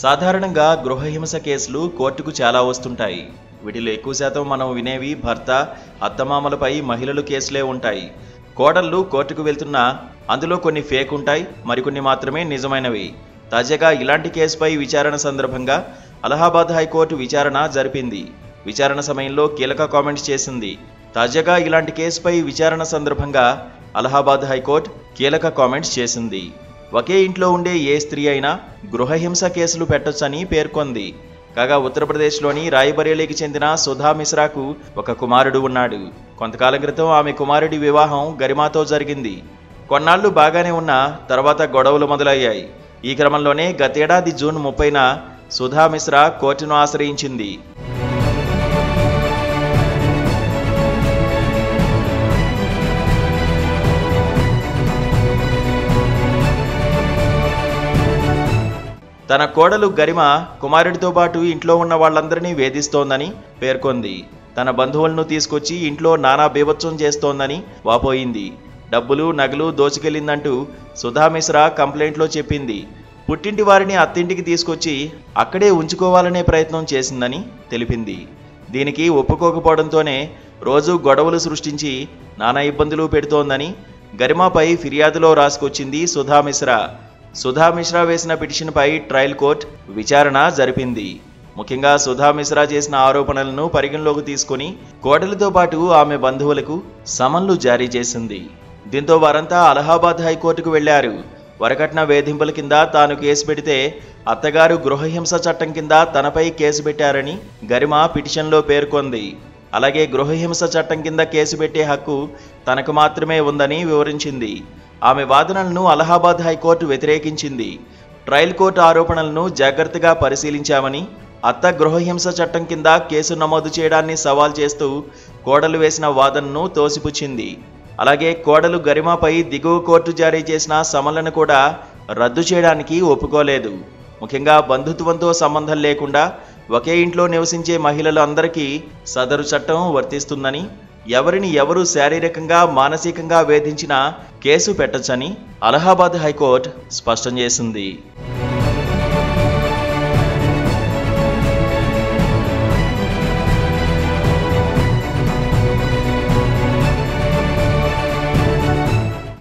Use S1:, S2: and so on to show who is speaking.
S1: సాధారణంగా గృహహింస కేసులు కోర్టుకు చాలా వస్తుంటాయి. వీటిలో ఎక్కువ శాతం మనం వినేవి భర్త, అత్తమామలపై మహిళలు కేసులే ఉంటాయి. కోడళ్ళు కోర్టుకు వెళ్తున్నా అందులో కొన్ని ఫేక్ ఉంటాయి, మరికొన్ని మాత్రమే నిజమైనవి. తాజాగా ఇలాంటి కేసుపై విచారణ సందర్భంగా అలహాబాద్ హైకోర్టు విచారణ జరిపింది. విచారణ సమయంలో కీలక కామెంట్స్ చేసింది. తాజాగా ఇలాంటి కేసుపై విచారణ సందర్భంగా అలహాబాద్ హైకోర్టు కీలక కామెంట్స్ చేసింది. ఒకే ఇంట్లో ఉండే ఏ స్త్రీ అయినా గృహహింస కేసులు పెట్టొచ్చని పేర్కొంది. కాగా ఉత్తరప్రదేశ్లోని రాయ్బరేలీకి చెందిన సుధా మిశ్రాకు ఒక కుమారుడు ఉన్నాడు. కొంతకాలం క్రితం ఆమె కుమారుడి వివాహం గరిమాతో జరిగింది. కొన్నాళ్లు బాగానే ఉన్న తర్వాత గొడవలు మొదలయ్యాయి. ఈ క్రమంలోనే గతేడాది జూన్ 30న సుధా మిశ్రా కోర్టును ఆశ్రయించింది. తన కోడలు గరిమ కుమారుడితో పాటు ఇంట్లో ఉన్న వాళ్ళందరినీ వేధిస్తోందని పేర్కొంది. తన బంధువులను తీసుకొచ్చి ఇంట్లో నానా బీభత్సం చేస్తోందని వాపోయింది. డబ్బులు, నగలు దోచుకెళ్లిందంటూ సుధా మిశ్రా కంప్లైంట్లో చెప్పింది. పుట్టింటి వారిని అత్తింటికి తీసుకొచ్చి అక్కడే ఉంచుకోవాలనే ప్రయత్నం చేసిందని తెలిపింది. దీనికి ఒప్పుకోకపోవడంతోనే రోజు గొడవలు సృష్టించి నానా ఇబ్బందులు పెడుతోందని గరిమపై ఫిర్యాదులో రాసుకొచ్చింది సుధా మిశ్రా. సుధా మిశ్రా వేసిన పిటిషన్పై ట్రయల్ కోర్టు విచారణ జరిపింది. ముఖ్యంగా సుధా మిశ్రా చేసిన ఆరోపణలను పరిగణలోకి తీసుకుని కోడలితో పాటు ఆమె బంధువులకు సమన్లు జారీ చేసింది. దీంతో వారంతా అలహాబాద్ హైకోర్టుకు వెళ్లారు. వరకట్న వేధింపుల కింద తాను కేసు పెడితే అత్తగారు గృహహింస చట్టం కింద తనపై కేసు పెట్టారని గరిమ పిటిషన్లో పేర్కొంది. అలాగే గృహహింస చట్టం కింద కేసు పెట్టే హక్కు తనకు మాత్రమే ఉందని వివరించింది. ఆమె వాదనలను అలహాబాద్ హైకోర్టు వ్యతిరేకించింది. ట్రయల్ కోర్టు ఆరోపణలను జాగ్రత్తగా పరిశీలించామని, అత్త గృహహింస చట్టం కింద కేసు నమోదు చేయడాన్ని సవాల్ చేస్తూ కోడలు వేసిన వాదనను తోసిపుచ్చింది. అలాగే కోడలు గరిమపై దిగువ కోర్టు జారీ చేసిన సమన్లను కూడా రద్దు చేయడానికి ఒప్పుకోలేదు. ముఖ్యంగా బంధుత్వంతో సంబంధం లేకుండా ఒకే ఇంట్లో నివసించే మహిళలు అందరికీ సదరు చట్టం వర్తిస్తుందని, ఎవరిని ఎవరు శారీరకంగా, మానసికంగా వేధించినా కేసు పెట్టొచ్చని అలహాబాద్ హైకోర్టు స్పష్టం చేసింది.